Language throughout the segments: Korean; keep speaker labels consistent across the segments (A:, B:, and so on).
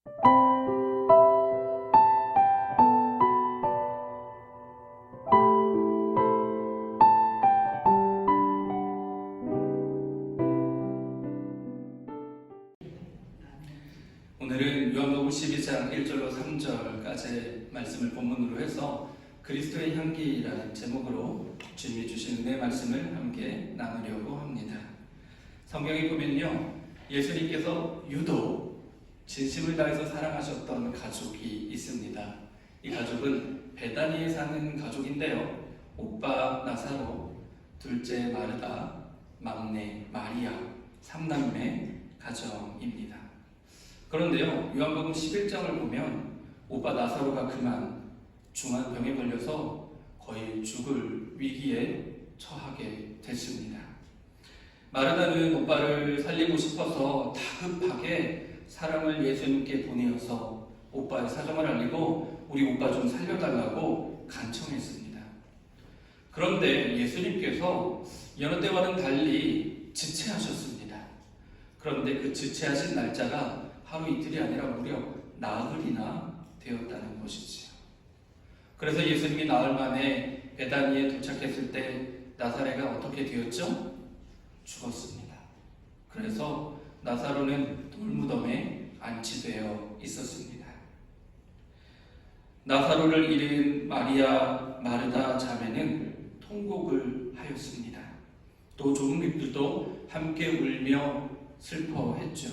A: 오늘은 요한복음 12장 1절로 3절까지 말씀을 본문으로 해서 그리스도의 향기라는 제목으로 주님이 주신 은혜의 말씀을 함께 나누려고 합니다. 성경에 보면요, 예수님께서 유독 진심을 다해서 사랑하셨던 가족이 있습니다. 이 가족은 베다니에 사는 가족인데요, 오빠 나사로, 둘째 마르다, 막내 마리아, 3남매 가정입니다. 그런데요, 요한복음 11장을 보면 오빠 나사로가 그만 중한 병에 걸려서 거의 죽을 위기에 처하게 됐습니다. 마르다는 오빠를 살리고 싶어서 다급하게 사람을 예수님께 보내어서 오빠의 사정을 알리고 우리 오빠 좀 살려달라고 간청했습니다. 그런데 예수님께서 여느 때와는 달리 지체하셨습니다. 그런데 그 지체하신 날짜가 하루 이틀이 아니라 무려 나흘이나 되었다는 것이지요. 그래서 예수님이 나흘 만에 베다니에 도착했을 때 나사로가 어떻게 되었죠? 죽었습니다. 그래서 나사로는 돌무덤에 안치되어 있었습니다. 나사로를 잃은 마리아, 마르다 자매는 통곡을 하였습니다. 또 조문객들도 함께 울며 슬퍼했죠.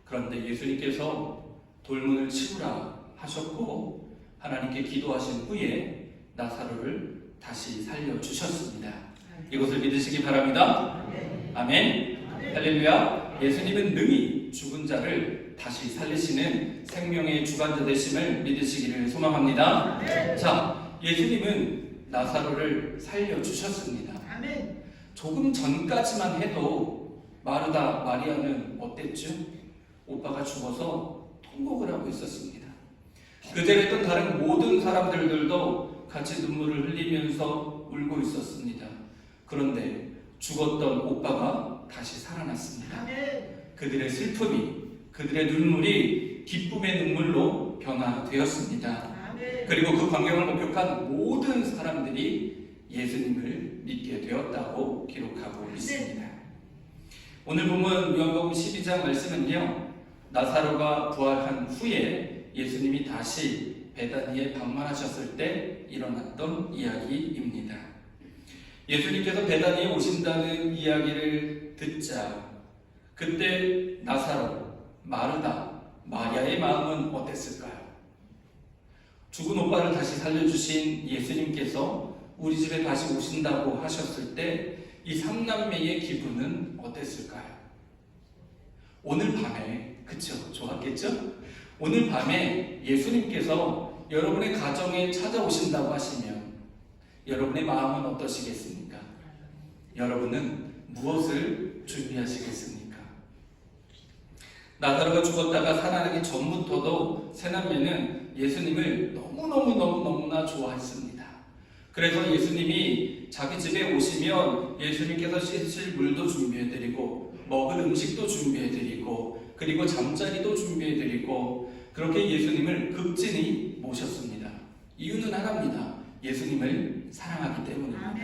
A: 그런데 예수님께서 돌문을 치우라 하셨고 하나님께 기도하신 후에 나사로를 다시 살려주셨습니다. 이것을 믿으시기 바랍니다. 아멘. 할렐루야. 예수님은 능히 죽은 자를 다시 살리시는 생명의 주관자 되심을 믿으시기를 소망합니다. 자, 예수님은 나사로를 살려주셨습니다. 조금 전까지만 해도 마르다, 마리아는 어땠죠? 오빠가 죽어서 통곡을 하고 있었습니다. 그 자리에 있던 다른 모든 사람들도 같이 눈물을 흘리면서 울고 있었습니다. 그런데 죽었던 오빠가 다시 살아났습니다. 그들의 슬픔이, 그들의 눈물이 기쁨의 눈물로 변화되었습니다. 그리고 그 광경을 목격한 모든 사람들이 예수님을 믿게 되었다고 기록하고 있습니다. 오늘 본문 요한복음 12장 말씀은요, 나사로가 부활한 후에 예수님이 다시 베다니에 방문하셨을 때 일어났던 이야기입니다. 예수님께서 베다니에 오신다는 이야기를 듣자 그때 나사로, 마르다, 마리아의 마음은 어땠을까요? 죽은 오빠를 다시 살려주신 예수님께서 우리 집에 다시 오신다고 하셨을 때 이 3남매의 기분은 어땠을까요? 오늘 밤에, 그쵸? 좋았겠죠? 오늘 밤에 예수님께서 여러분의 가정에 찾아오신다고 하시면 여러분의 마음은 어떠시겠습니까? 여러분은 무엇을 준비하시겠습니까? 나사로가 죽었다가 살아나기 전부터도 세 남매는 예수님을 너무나 좋아했습니다. 그래서 예수님이 자기 집에 오시면 예수님께서 씻을 물도 준비해드리고 먹을 음식도 준비해드리고 그리고 잠자리도 준비해드리고 그렇게 예수님을 극진히 모셨습니다. 이유는 하나입니다. 예수님을 사랑하기 때문입니다.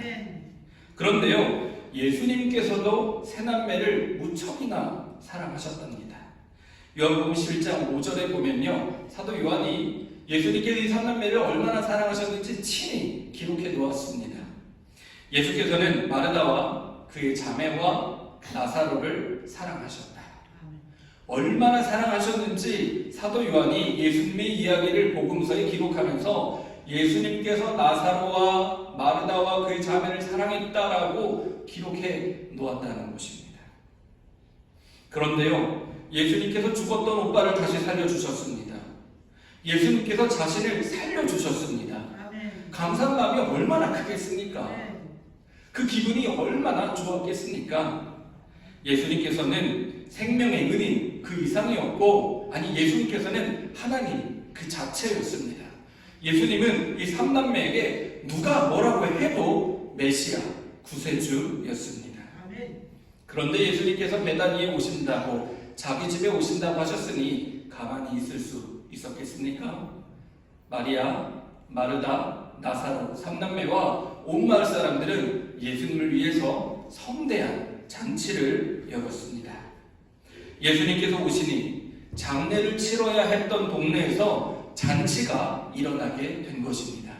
A: 그런데요, 예수님께서도 세 남매를 무척이나 사랑하셨답니다. 요한복음 11장 5절에 보면요, 사도 요한이 예수님께서 이 3남매를 얼마나 사랑하셨는지 친히 기록해 놓았습니다. 예수께서는 마르다와 그의 자매와 나사로를 사랑하셨다. 얼마나 사랑하셨는지 사도 요한이 예수님의 이야기를 복음서에 기록하면서 예수님께서 나사로와 마르다와 그의 자매를 사랑했다라고 기록해 놓았다는 것입니다. 그런데요, 예수님께서 죽었던 오빠를 다시 살려주셨습니다. 예수님께서 자신을 살려주셨습니다. 감사한 마음이 얼마나 크겠습니까? 그 기분이 얼마나 좋았겠습니까? 예수님께서는 생명의 은인 그 이상이었고, 아니 예수님께서는 하나님 그 자체였습니다. 예수님은 이 3남매에게 누가 뭐라고 해도 메시아, 구세주였습니다. 그런데 예수님께서 베다니에 오신다고, 자기 집에 오신다고 하셨으니 가만히 있을 수 있었겠습니까? 마리아, 마르다, 나사로 3남매와 온 마을 사람들은 예수님을 위해서 성대한 잔치를 열었습니다. 예수님께서 오시니 장례를 치러야 했던 동네에서 잔치가 일어나게 된 것입니다.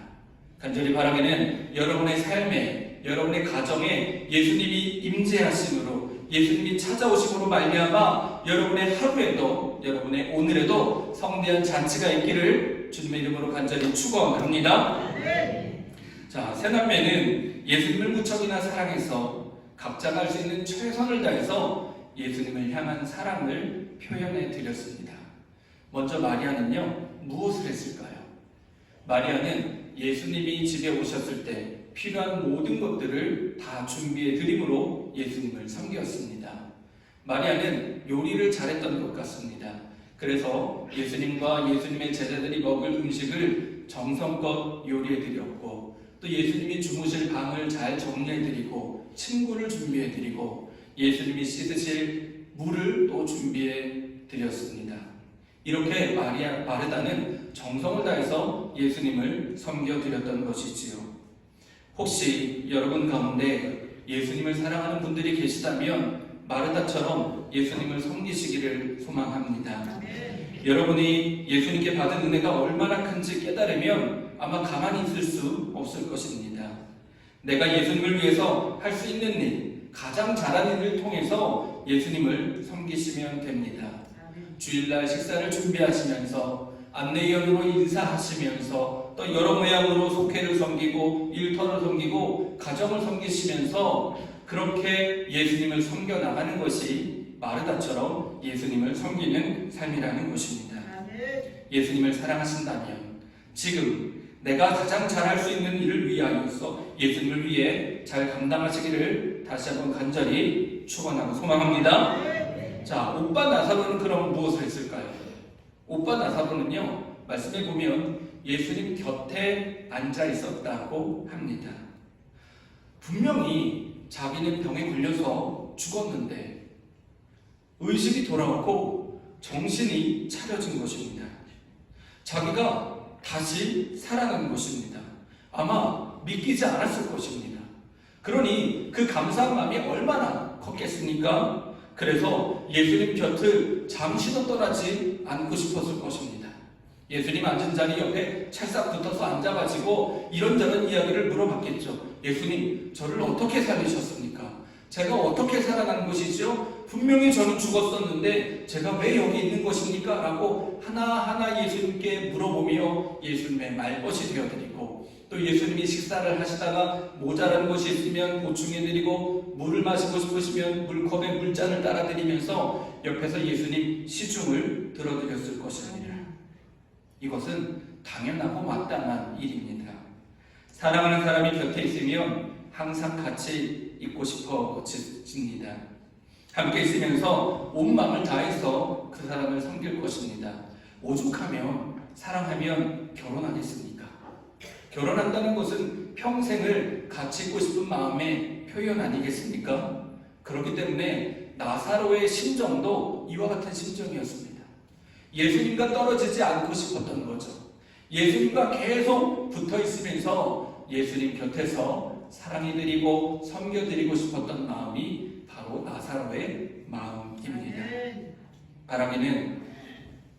A: 간절히 바라기는 여러분의 삶에, 여러분의 가정에 예수님이 임재하심으로, 예수님이 찾아오심으로 말미암아 여러분의 하루에도, 여러분의 오늘에도 성대한 잔치가 있기를 주님의 이름으로 간절히 축원합니다. 자, 세 남매는 예수님을 무척이나 사랑해서 각자가 할 수 있는 최선을 다해서 예수님을 향한 사랑을 표현해 드렸습니다. 먼저 마리아는요, 무엇을 했을까요? 마리아는 예수님이 집에 오셨을 때 필요한 모든 것들을 다 준비해 드림으로 예수님을 섬겼습니다. 마리아는 요리를 잘했던 것 같습니다. 그래서 예수님과 예수님의 제자들이 먹을 음식을 정성껏 요리해 드렸고, 또 예수님이 주무실 방을 잘 정리해 드리고, 침구를 준비해 드리고, 예수님이 씻으실 물을 또 준비해 드렸습니다. 이렇게 마르다는 정성을 다해서 예수님을 섬겨드렸던 것이지요. 혹시 여러분 가운데 예수님을 사랑하는 분들이 계시다면 마르다처럼 예수님을 섬기시기를 소망합니다. 여러분이 예수님께 받은 은혜가 얼마나 큰지 깨달으면 아마 가만히 있을 수 없을 것입니다. 내가 예수님을 위해서 할 수 있는 일, 가장 잘하는 일을 통해서 예수님을 섬기시면 됩니다. 주일날 식사를 준비하시면서, 안내위원으로 인사하시면서, 또 여러 모양으로 속회를 섬기고 일터를 섬기고 가정을 섬기시면서 그렇게 예수님을 섬겨 나가는 것이 마르다처럼 예수님을 섬기는 삶이라는 것입니다. 예수님을 사랑하신다면 지금 내가 가장 잘할 수 있는 일을 위하여서 예수님을 위해 잘 감당하시기를 다시 한번 간절히 축원하고 소망합니다. 자, 오빠 나사로는 그럼 무엇을 했을까요? 오빠 나사로는요, 말씀해 보면 예수님 곁에 앉아 있었다고 합니다. 분명히 자기는 병에 걸려서 죽었는데 의식이 돌아오고 정신이 차려진 것입니다. 자기가 다시 살아난 것입니다. 아마 믿기지 않았을 것입니다. 그러니 그 감사한 마음이 얼마나 컸겠습니까? 그래서 예수님 곁을 잠시도 떠나지 않고 싶었을 것입니다. 예수님 앉은 자리 옆에 찰싹 붙어서 앉아가지고 이런저런 이야기를 물어봤겠죠. 예수님, 저를 어떻게 살리셨습니까? 제가 어떻게 살아난 것이죠? 분명히 저는 죽었었는데 제가 왜 여기 있는 것입니까? 라고 하나하나 예수님께 물어보며 예수님의 말벗이 되어드리고, 또 예수님이 식사를 하시다가 모자란 것이 있으면 보충해드리고, 물을 마시고 싶으시면 물컵에 물잔을 따라드리면서 옆에서 예수님 시중을 들어드렸을 것입니다. 이것은 당연하고 마땅한 일입니다. 사랑하는 사람이 곁에 있으면 항상 같이 있고 싶어집니다. 함께 있으면서 온 마음을 다해서 그 사람을 섬길 것입니다. 오죽하면, 사랑하면 결혼하겠습니까? 결혼한다는 것은 평생을 같이 있고 싶은 마음의 표현 아니겠습니까? 그렇기 때문에 나사로의 심정도 이와 같은 심정이었습니다. 예수님과 떨어지지 않고 싶었던 거죠. 예수님과 계속 붙어 있으면서 예수님 곁에서 사랑해드리고 섬겨드리고 싶었던 마음이 바로 나사로의 마음입니다. 바라기는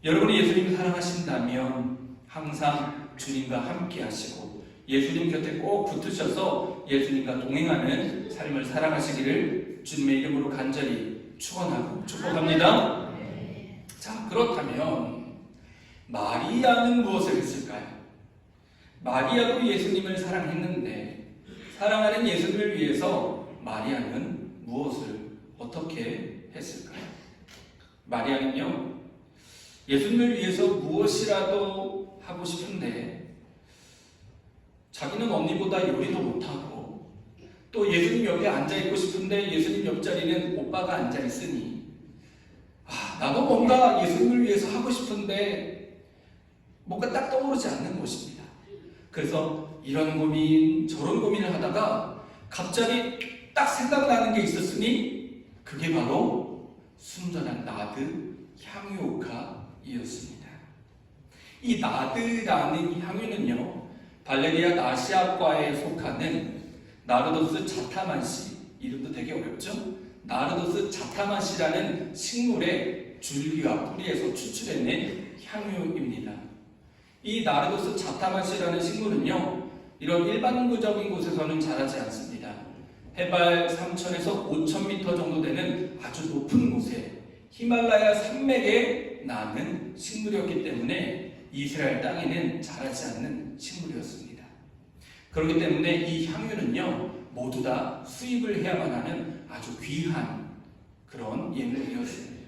A: 여러분이 예수님을 사랑하신다면 항상 주님과 함께 하시고 예수님 곁에 꼭 붙으셔서 예수님과 동행하는 삶을 살아가시기를 주님의 이름으로 간절히 축원하고 축복합니다. 자, 그렇다면 마리아는 무엇을 했을까요? 마리아도 예수님을 사랑했는데 사랑하는 예수님을 위해서 마리아는 무엇을 어떻게 했을까요? 마리아는요, 예수님을 위해서 무엇이라도 하고 싶은데 자기는 언니보다 요리도 못하고, 또 예수님 옆에 앉아있고 싶은데 예수님 옆자리는 오빠가 앉아있으니 나도 뭔가 예수님을 위해서 하고 싶은데 뭔가 딱 떠오르지 않는 것입니다. 그래서 이런 고민 저런 고민을 하다가 갑자기 딱 생각나는 게 있었으니 그게 바로 순전한 나드 향유옥화 향유이었습니다. 이 나드라는 향유는요, 발레리아 나시아과에 속하는 나르도스 자타만시, 이름도 되게 어렵죠? 나르도스 자타만시라는 식물의 줄기와 뿌리에서 추출해낸 향유입니다. 이 나르도스 자타만시라는 식물은요, 이런 일반적인 곳에서는 자라지 않습니다. 해발 3,000에서 5,000m 정도 되는 아주 높은 곳에 히말라야 산맥에 나는 식물이었기 때문에 이스라엘 땅에는 자라지 않는 식물이었습니다. 그렇기 때문에 이 향유는요, 모두 다 수입을 해야만 하는 아주 귀한 그런 예물이었습니다.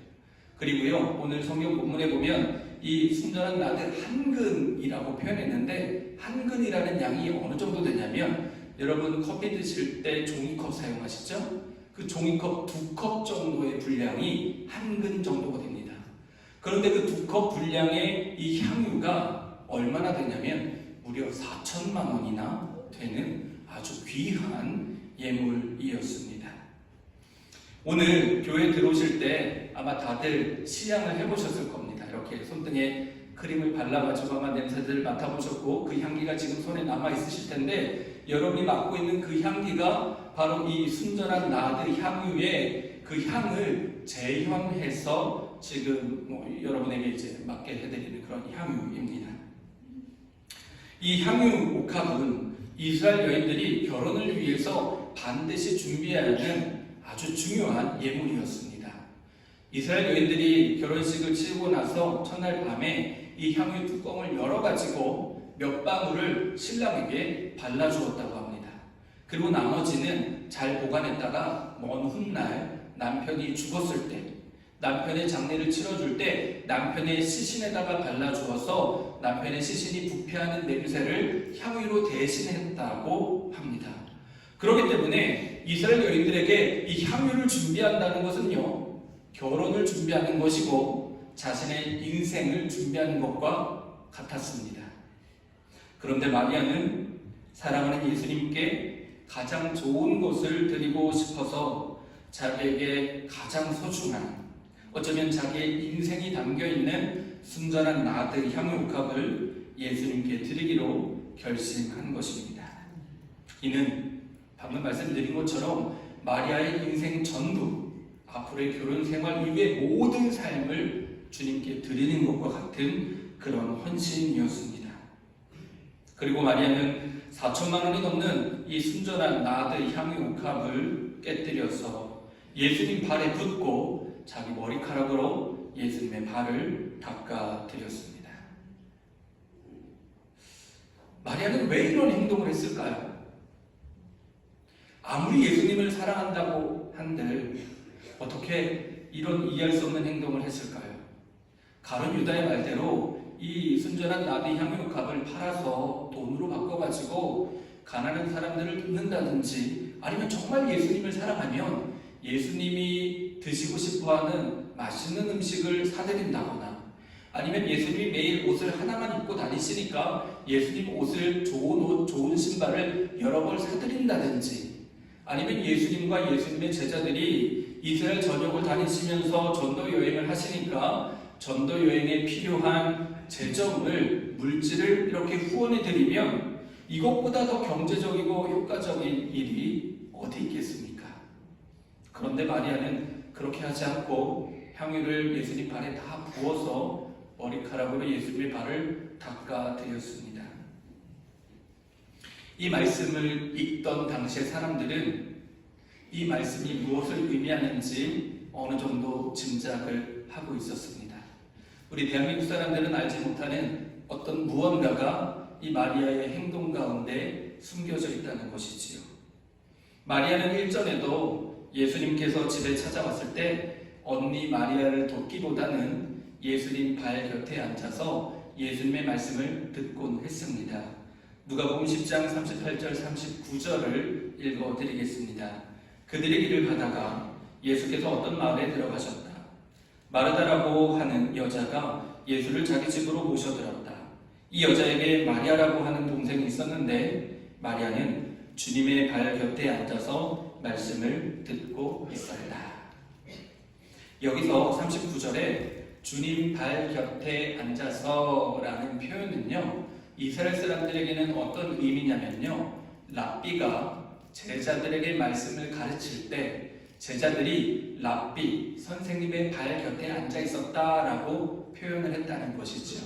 A: 그리고요, 오늘 성경 본문에 보면 이 순전한 나드 한근이라고 표현했는데, 한근이라는 양이 어느 정도 되냐면, 여러분 커피 드실 때 종이컵 사용하시죠? 그 종이컵 2컵 정도의 분량이 한근 정도가 됩니다. 그런데 그 2컵 분량의 이 향유가 얼마나 되냐면 무려 4천만 원이나 되는 아주 귀한 예물이었습니다. 오늘 교회 들어오실 때 아마 다들 시향을 해보셨을 겁니다. 이렇게 손등에 크림을 발라가지고 아마 냄새들을 맡아보셨고, 그 향기가 지금 손에 남아있으실 텐데, 여러분이 맡고 있는 그 향기가 바로 이 순전한 나드 향유의 그 향을 재현해서 지금 여러분에게 이제 맡게 해드리는 그런 향유입니다. 이 향유 옥합은 이스라엘 여인들이 결혼을 위해서 반드시 준비해야 하는 아주 중요한 예물이었습니다. 이스라엘 여인들이 결혼식을 치르고 나서 첫날 밤에 이 향유 뚜껑을 열어가지고 몇 방울을 신랑에게 발라주었다고 합니다. 그리고 나머지는 잘 보관했다가 먼 훗날 남편이 죽었을 때, 남편의 장례를 치러줄 때 남편의 시신에다가 발라주어서 남편의 시신이 부패하는 냄새를 향유로 대신했다고 합니다. 그렇기 때문에 이스라엘 여인들에게 이 향유를 준비한다는 것은요, 결혼을 준비하는 것이고 자신의 인생을 준비하는 것과 같았습니다. 그런데 마리아는 사랑하는 예수님께 가장 좋은 것을 드리고 싶어서 자기에게 가장 소중한, 어쩌면 자기의 인생이 담겨있는 순전한 나드 향유옥합을 예수님께 드리기로 결심한 것입니다. 이는 방금 말씀드린 것처럼 마리아의 인생 전부, 앞으로의 결혼 생활 이후의 모든 삶을 주님께 드리는 것과 같은 그런 헌신이었습니다. 그리고 마리아는 4천만 원이 넘는 이 순전한 나드 향유 옥합을 깨뜨려서 예수님 발에 붓고 자기 머리카락으로 예수님의 발을 닦아드렸습니다. 마리아는 왜 이런 행동을 했을까요? 아무리 예수님을 사랑한다고 한들 어떻게 이런 이해할 수 없는 행동을 했을까요? 가룟 유다의 말대로 이 순전한 나드 향유값을 팔아서 돈으로 바꿔가지고 가난한 사람들을 돕는다든지, 아니면 정말 예수님을 사랑하면 예수님이 드시고 싶어하는 맛있는 음식을 사드린다거나, 아니면 예수님이 매일 옷을 하나만 입고 다니시니까 예수님 옷을, 좋은 옷, 좋은 신발을 여러 벌 사드린다든지, 아니면 예수님과 예수님의 제자들이 이스라엘 전역을 다니시면서 전도 여행을 하시니까 전도 여행에 필요한 재정을, 물질을 이렇게 후원해 드리면 이것보다 더 경제적이고 효과적인 일이 어디 있겠습니까? 그런데 마리아는 그렇게 하지 않고 향유를 예수님 발에 다 부어서 머리카락으로 예수님의 발을 닦아드렸습니다. 이 말씀을 읽던 당시의 사람들은 이 말씀이 무엇을 의미하는지 어느 정도 짐작을 하고 있었습니다. 우리 대한민국 사람들은 알지 못하는 어떤 무언가가 이 마리아의 행동 가운데 숨겨져 있다는 것이지요. 마리아는 일전에도 예수님께서 집에 찾아왔을 때 언니 마리아를 돕기보다는 예수님 발 곁에 앉아서 예수님의 말씀을 듣곤 했습니다. 누가복음 10장 38절 39절을 읽어드리겠습니다. 그들의 길을 가다가 예수께서 어떤 마을에 들어가셨다. 마르다라고 하는 여자가 예수를 자기 집으로 모셔들었다. 이 여자에게 마리아라고 하는 동생이 있었는데 마리아는 주님의 발 곁에 앉아서 말씀을 듣고 있었다. 여기서 39절에 주님 발 곁에 앉아서 라는 표현은요, 이스라엘 사람들에게는 어떤 의미냐면요, 랍비가 제자들에게 말씀을 가르칠 때 제자들이 랍비, 선생님의 발 곁에 앉아 있었다라고 표현을 했다는 것이죠.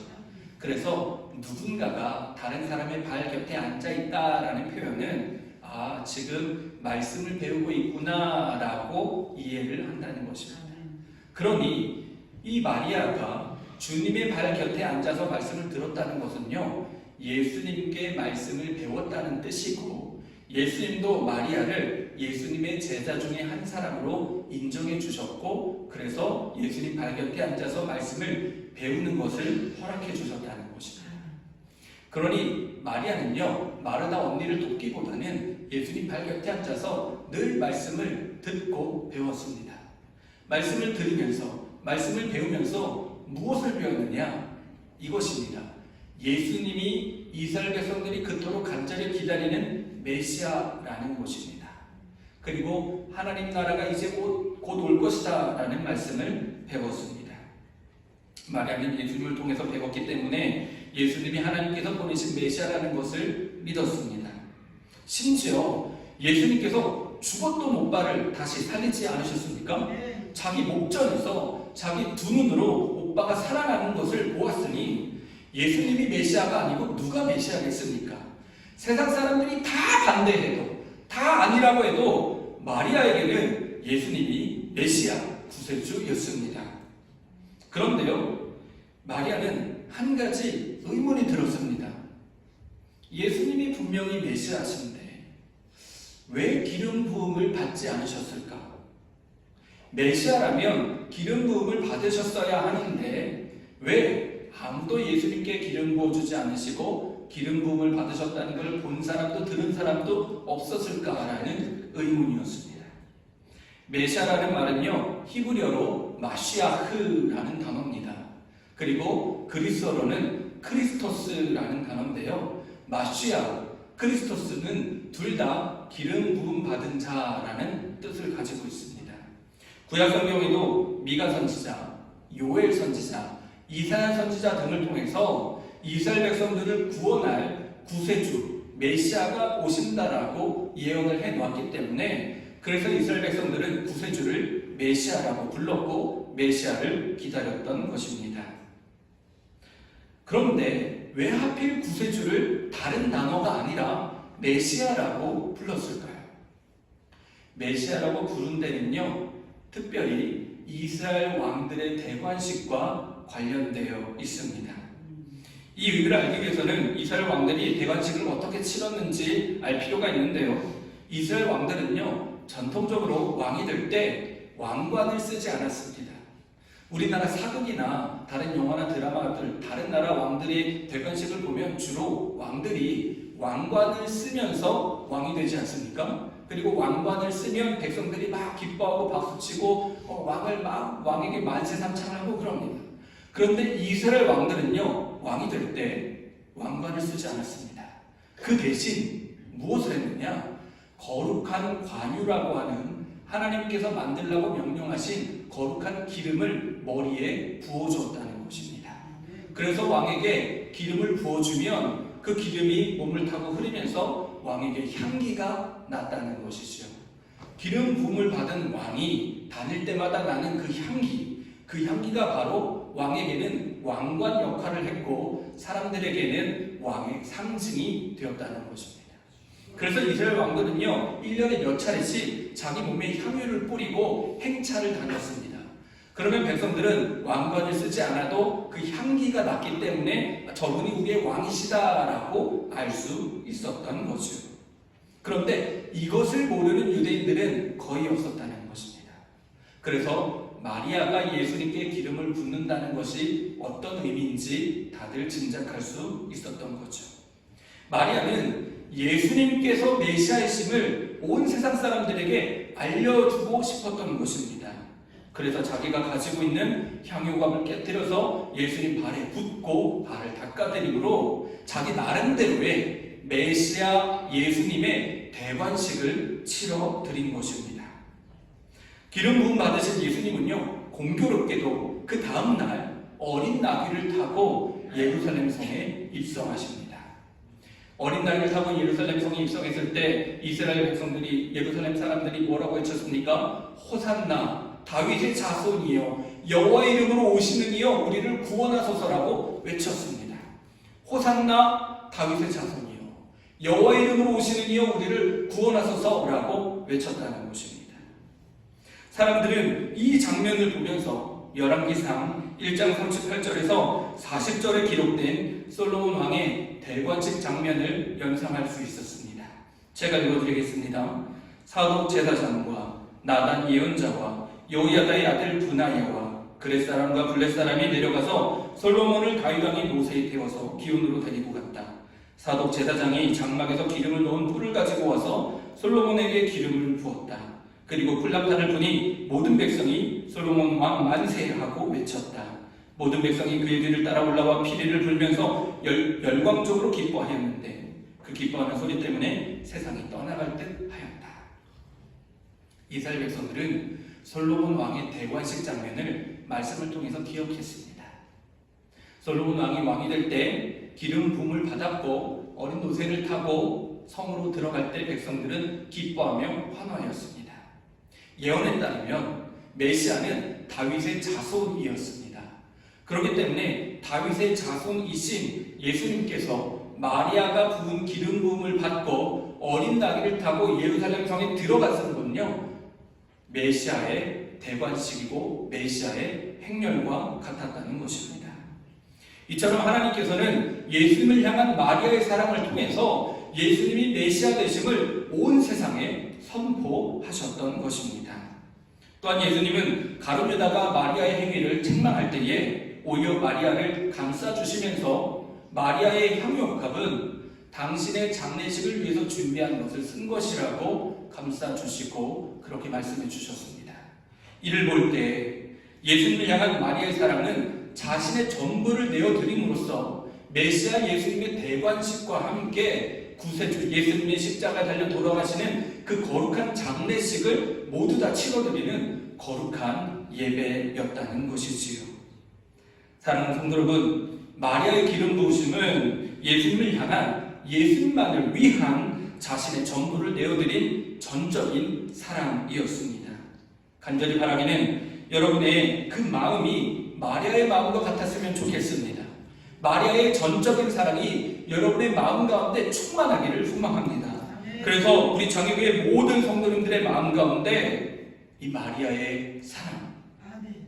A: 그래서 누군가가 다른 사람의 발 곁에 앉아 있다라는 표현은 지금 말씀을 배우고 있구나라고 이해를 한다는 것입니다. 그러니 이 마리아가 주님의 발 곁에 앉아서 말씀을 들었다는 것은요, 예수님께 말씀을 배웠다는 뜻이고, 예수님도 마리아를 예수님의 제자 중에 한 사람으로 인정해 주셨고, 그래서 예수님 발 곁에 앉아서 말씀을 배우는 것을 허락해 주셨다는 것입니다. 그러니 마리아는요, 마르다 언니를 돕기보다는 예수님 발 곁에 앉아서 늘 말씀을 듣고 배웠습니다. 말씀을 들으면서, 말씀을 배우면서 무엇을 배웠느냐? 이것입니다. 예수님이 이스라엘 백성들이 그토록 간절히 기다리는 메시아라는 것입니다. 그리고 하나님 나라가 이제 곧 올 것이다 라는 말씀을 배웠습니다. 마리아는 예수님을 통해서 배웠기 때문에 예수님이 하나님께서 보내신 메시아라는 것을 믿었습니다. 심지어 예수님께서 죽었던 오빠를 다시 살리지 않으셨습니까? 자기 목전에서 자기 두 눈으로 오빠가 살아나는 것을 보았으니 예수님이 메시아가 아니고 누가 메시아겠습니까? 세상 사람들이 다 반대해도, 다 아니라고 해도 마리아에게는 예수님이 메시아, 구세주였습니다. 그런데요, 마리아는 한 가지 의문이 들었습니다. 예수님이 분명히 메시아신데 왜 기름 부음을 받지 않으셨을까? 메시아라면 기름 부음을 받으셨어야 하는데 왜 아무도 예수님께 기름 부어주지 않으시고 기름 부음을 받으셨다는 걸 본 사람도 들은 사람도 없었을까라는 의문이었습니다. 메시아라는 말은요, 히브리어로 마시아흐라는 단어입니다. 그리고 그리스어로는 크리스토스라는 단어인데요, 마시아, 크리스토스는 둘 다 기름 부음 받은 자라는 뜻을 가지고 있습니다. 구약 성경에도 미가 선지자, 요엘 선지자, 이사야 선지자 등을 통해서 이스라엘 백성들을 구원할 구세주, 메시아가 오신다라고 예언을 해놓았기 때문에, 그래서 이스라엘 백성들은 구세주를 메시아라고 불렀고 메시아를 기다렸던 것입니다. 그런데 왜 하필 구세주를 다른 단어가 아니라 메시아라고 불렀을까요? 메시아라고 부른 데는요, 특별히 이스라엘 왕들의 대관식과 관련되어 있습니다. 이 의미를 알기 위해서는 이스라엘 왕들이 대관식을 어떻게 치렀는지 알 필요가 있는데요, 이스라엘 왕들은요, 전통적으로 왕이 될 때 왕관을 쓰지 않았습니다. 우리나라 사극이나 다른 영화나 드라마들, 다른 나라 왕들의 대관식을 보면 주로 왕들이 왕관을 쓰면서 왕이 되지 않습니까? 그리고 왕관을 쓰면 백성들이 막 기뻐하고 박수치고 왕에게 만세삼창하고 그럽니다. 그런데 이스라엘 왕들은요, 왕이 될 때 왕관을 쓰지 않았습니다. 그 대신 무엇을 했느냐? 거룩한 관유라고 하는 하나님께서 만들라고 명령하신 거룩한 기름을 머리에 부어주었다는 것입니다. 그래서 왕에게 기름을 부어주면 그 기름이 몸을 타고 흐르면서 왕에게 향기가 났다는 것이죠. 기름 부음을 받은 왕이 다닐 때마다 나는 그 향기가 바로 왕에게는 왕관 역할을 했고 사람들에게는 왕의 상징이 되었다는 것입니다. 그래서 이스라엘 왕들은요, 1년에 몇 차례씩 자기 몸에 향유를 뿌리고 행차를 다녔습니다. 그러면 백성들은 왕관을 쓰지 않아도 그 향기가 났기 때문에 저분이 우리의 왕이시다라고 알 수 있었던 거죠. 그런데 이것을 모르는 유대인들은 거의 없었다는 것입니다. 그래서 마리아가 예수님께 기름을 붓는다는 것이 어떤 의미인지 다들 짐작할 수 있었던 거죠. 마리아는 예수님께서 메시아이심을 온 세상 사람들에게 알려주고 싶었던 것입니다. 그래서 자기가 가지고 있는 향유감을 깨뜨려서 예수님 발에 붓고 발을 닦아드림으로 자기 나름대로의 메시아 예수님의 대관식을 치러드린 것입니다. 기름 부음 받으신 예수님은요, 공교롭게도 그 다음날 어린 나귀를 타고 예루살렘 성에 입성하십니다. 어린 나귀를 타고 예루살렘 성에 입성했을 때 이스라엘 백성들이, 예루살렘 사람들이 뭐라고 외쳤습니까? 호산나, 다윗의 자손이여, 여호와의 이름으로 오시는 이여 우리를 구원하소서라고 외쳤습니다. 호산나, 다윗의 자손이여, 여호와의 이름으로 오시는 이여 우리를 구원하소서라고 외쳤다는 것입니다. 사람들은 이 장면을 보면서 열왕기상 1장 38절에서 40절에 기록된 솔로몬 왕의 대관식 장면을 연상할 수 있었습니다. 제가 읽어드리겠습니다. 사독 제사장과 나단 예언자와 여호야다의 아들 브나야와 그렛 사람과 블렛 사람이 내려가서 솔로몬을 다윗 왕의 노새에 태워서 기온으로 데리고 갔다. 사독 제사장이 장막에서 기름을 넣은 풀을 가지고 와서 솔로몬에게 기름을 부었다. 그리고 풀납탄을 부니 모든 백성이 솔로몬 왕 만세하고 외쳤다. 모든 백성이 그의 뒤를 따라 올라와 피리를 불면서 열광적으로 기뻐하였는데 그 기뻐하는 소리 때문에 세상이 떠나갈 듯 하였다. 이스라엘 백성들은 솔로몬 왕의 대관식 장면을 말씀을 통해서 기억했습니다. 솔로몬 왕이 될 때 기름 부음을 받았고 어린 노새를 타고 성으로 들어갈 때 백성들은 기뻐하며 환호하였습니다. 예언에 따르면 메시아는 다윗의 자손이었습니다. 그렇기 때문에 다윗의 자손이신 예수님께서 마리아가 부은 기름 부음을 받고 어린 나귀를 타고 예루살렘 성에 들어갔은 건요, 메시아의 대관식이고 메시아의 행렬과 같았다는 것입니다. 이처럼 하나님께서는 예수님을 향한 마리아의 사랑을 통해서 예수님이 메시아 되심을 온 세상에 선포하셨던 것입니다. 또한 예수님은 가룟 유다가 마리아의 행위를 책망할 때에 오히려 마리아를 감싸주시면서 마리아의 향유옥합은 당신의 장례식을 위해서 준비한 것을 쓴 것이라고 감싸주시고 그렇게 말씀해 주셨습니다. 이를 볼 때 예수님을 향한 마리아의 사랑은 자신의 전부를 내어드림으로써 메시아 예수님의 대관식과 함께 구세주 예수님의 십자가에 달려 돌아가시는 그 거룩한 장례식을 모두 다 치러드리는 거룩한 예배였다는 것이지요. 사랑하는 성도 여러분, 마리아의 기름 부으심은 예수님을 향한, 예수님만을 위한 자신의 전부를 내어드린 전적인 사랑이었습니다. 간절히 바라기는 여러분의 그 마음이 마리아의 마음과 같았으면 좋겠습니다. 마리아의 전적인 사랑이 여러분의 마음 가운데 충만하기를 소망합니다. 그래서 우리 장애교회 모든 성도님들의 마음 가운데 이 마리아의 사랑,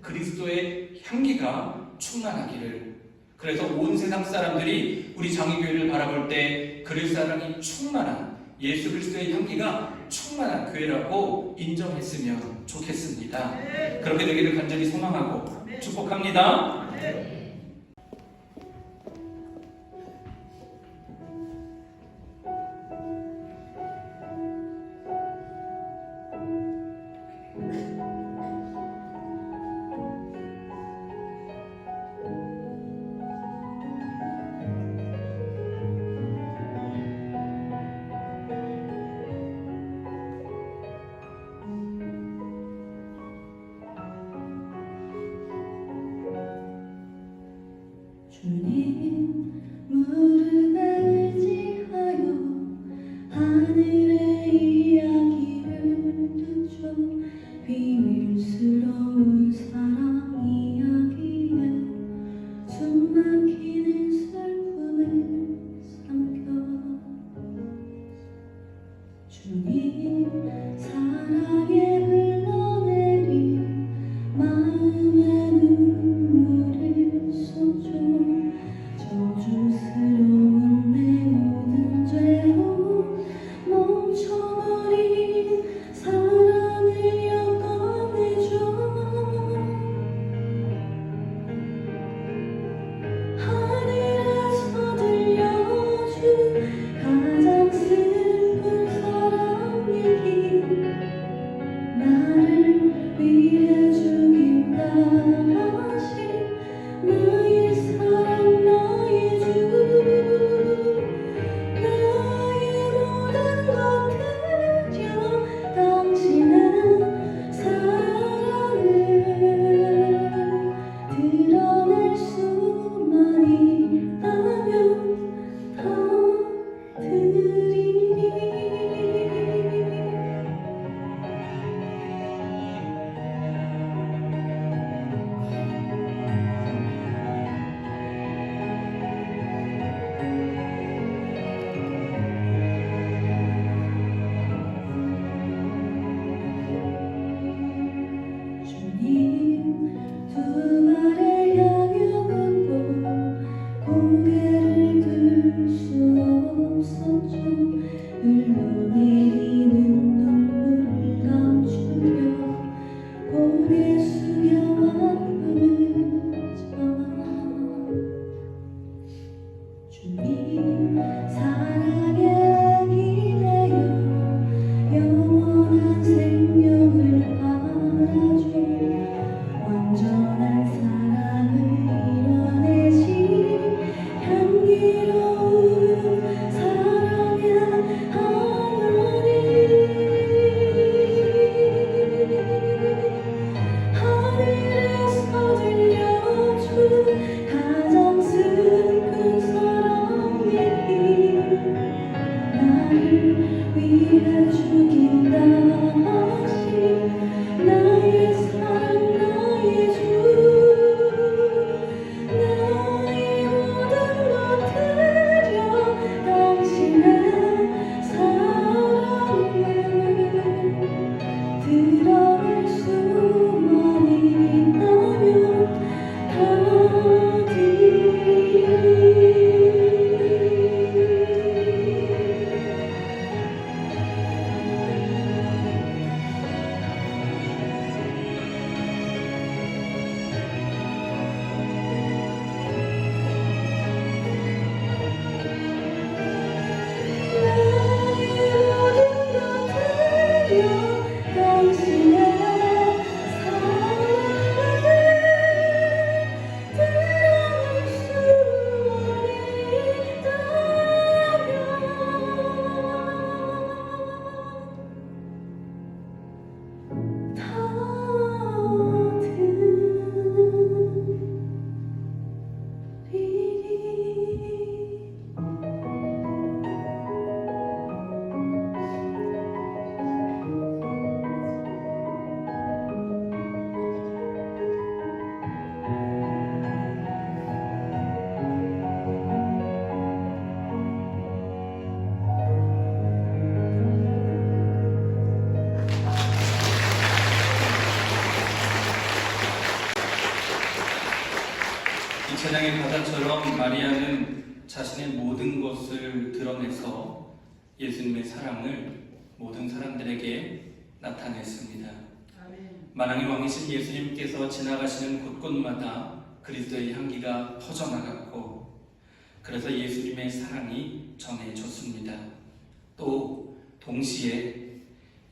A: 그리스도의 향기가 충만하기를, 그래서 온 세상 사람들이 우리 장애교회를 바라볼 때 그 사랑이 충만한, 예수 그리스도의 향기가 충만한 교회라고 인정했으면 좋겠습니다. 그렇게 되기를 간절히 소망하고 축복합니다.
B: 주님 무릎에 의지하여 하늘의 이야기를 듣죠. 비밀스러운 사랑 이야기에 숨 막히는 슬픔을 삼켜 주님 사랑에 흘러내린 마음의 눈물을 쏟죠. 저주스러운
A: 이처럼 마리아는 자신의 모든 것을 드러내서 예수님의 사랑을 모든 사람들에게 나타냈습니다. 만왕의 왕이신 예수님께서 지나가시는 곳곳마다 그리스도의 향기가 퍼져나갔고, 그래서 예수님의 사랑이 전해졌습니다. 또 동시에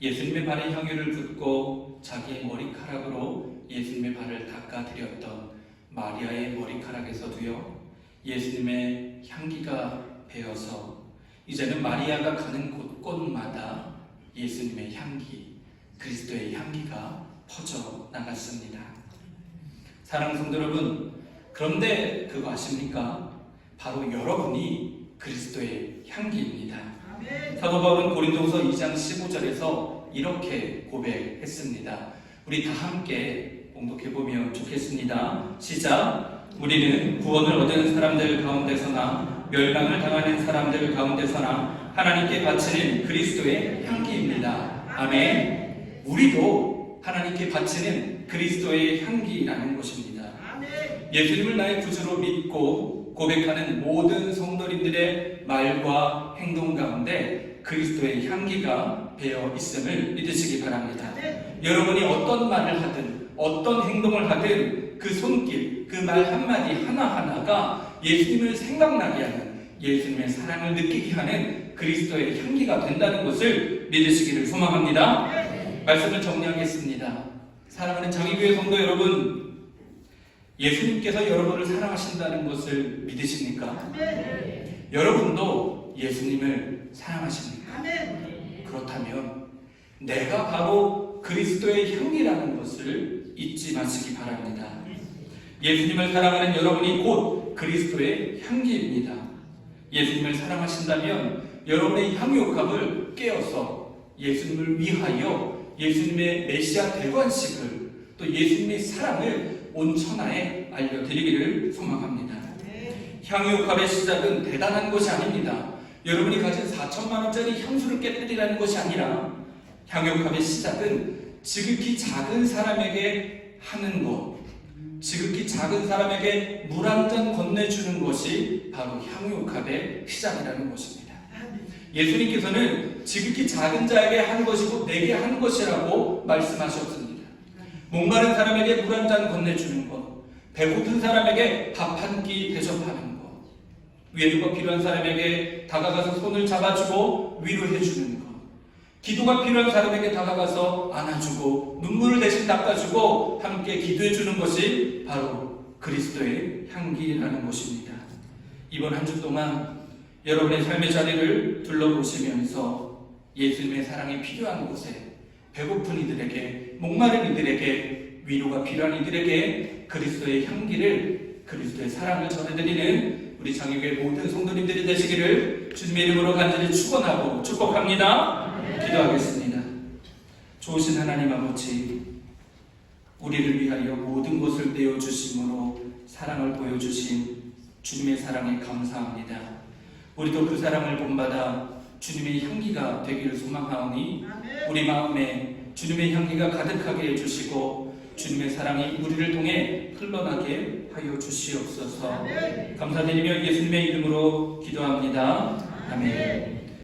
A: 예수님의 발에 향유를 붓고 자기의 머리카락으로 예수님의 발을 닦아드렸던 마리아의 머리카락에서도요, 예수님의 향기가 배어서 이제는 마리아가 가는 곳곳마다 예수님의 향기, 그리스도의 향기가 퍼져 나갔습니다. 사랑하는 성도 여러분, 그런데 그거 아십니까? 바로 여러분이 그리스도의 향기입니다. 사도 바울은 고린도후서 2장 15절에서 이렇게 고백했습니다. 우리 다 함께 봉독해 보면 좋겠습니다. 시작. 우리는 구원을 얻은 사람들 가운데서나 멸망을 당하는 사람들 가운데서나 하나님께 바치는 그리스도의 향기입니다. 아멘. 우리도 하나님께 바치는 그리스도의 향기라는 것입니다. 예수님을 나의 구주로 믿고 고백하는 모든 성도님들의 말과 행동 가운데 그리스도의 향기가 배어 있음을 믿으시기 바랍니다. 여러분이 어떤 말을 하든 어떤 행동을 하든 그 손길, 그 말 한마디 하나하나가 예수님을 생각나게 하는, 예수님의 사랑을 느끼게 하는 그리스도의 향기가 된다는 것을 믿으시기를 소망합니다. 말씀을 정리하겠습니다. 사랑하는 장의교회 성도 여러분, 예수님께서 여러분을 사랑하신다는 것을 믿으십니까? 여러분도 예수님을 사랑하십니까? 그렇다면 내가 바로 그리스도의 향기라는 것을 잊지 마시기 바랍니다. 예수님을 사랑하는 여러분이 곧 그리스도의 향기입니다. 예수님을 사랑하신다면 여러분의 향유값을 깨어서 예수님을 위하여 예수님의 메시아 대관식을, 또 예수님의 사랑을 온 천하에 알려드리기를 소망합니다. 향유값의 시작은 대단한 것이 아닙니다. 여러분이 가진 4천만 원짜리 향수를 깨뜨리라는 것이 아니라, 향유값의 시작은 지극히 작은 사람에게 하는 것, 지극히 작은 사람에게 물 한 잔 건네주는 것이 바로 향유값의 시작이라는 것입니다. 예수님께서는 지극히 작은 자에게 한 것이고 내게 한 것이라고 말씀하셨습니다. 목마른 사람에게 물 한 잔 건네주는 것, 배고픈 사람에게 밥 한 끼 대접하는 것, 위로가 필요한 사람에게 다가가서 손을 잡아주고 위로해주는 것, 기도가 필요한 사람에게 다가가서 안아주고 눈물을 대신 닦아주고 함께 기도해주는 것이 바로 그리스도의 향기라는 것입니다. 이번 한 주 동안 여러분의 삶의 자리를 둘러보시면서 예수님의 사랑이 필요한 곳에, 배고픈 이들에게, 목마른 이들에게, 위로가 필요한 이들에게 그리스도의 향기를, 그리스도의 사랑을 전해드리는 우리 장애교회 모든 성도님들이 되시기를 주님의 이름으로 간절히 축원하고 축복합니다. 기도하겠습니다. 좋으신 하나님 아버지, 우리를 위하여 모든 것을 내어주심으로 사랑을 보여주신 주님의 사랑에 감사합니다. 우리도 그 사랑을 본받아 주님의 향기가 되기를 소망하오니 우리 마음에 주님의 향기가 가득하게 해주시고 주님의 사랑이 우리를 통해 흘러나게 하여 주시옵소서. 감사드리며 예수님의 이름으로 기도합니다. 아멘.